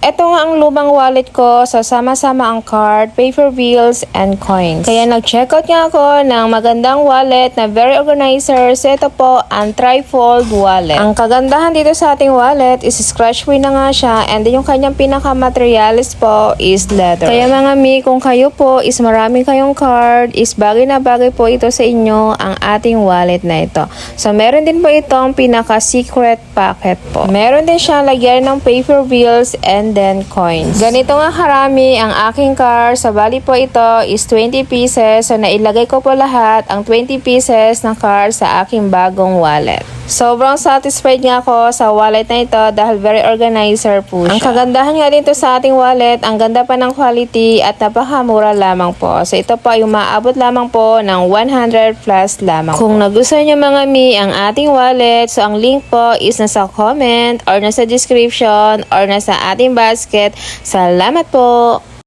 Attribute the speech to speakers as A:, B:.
A: Ito nga ang lumang wallet ko, so sama-sama ang card, paper bills, and coins. Kaya nag-checkout nga ako ng magandang wallet na very organizer. So ito po ang trifold wallet. Ang kagandahan dito sa ating wallet is scratch-free na nga siya, and then yung kanyang pinaka-materials po is leather. Kaya mga mi, kung kayo po is marami kayong card, is bagay na bagay po ito sa inyo ang ating wallet na ito. So meron din po itong pinaka-secret pocket po. Meron din siyang lagyan ng paper bills and then coins. Ganito nga karami ang aking card. Sa bali po ito is 20 pieces. So nailagay ko po lahat ang 20 pieces ng card sa aking bagong wallet. Sobrang satisfied nga ako sa wallet na ito dahil very organizer po siya. Ang kagandahan nga dito sa ating wallet, ang ganda pa ng quality at napakamura lamang po. So ito po ay umaabot lamang po ng 100 plus lamang. Kung nagustuhan nyo mga mi ang ating wallet, so ang link po is nasa comment or nasa description or nasa ating basket. Salamat po!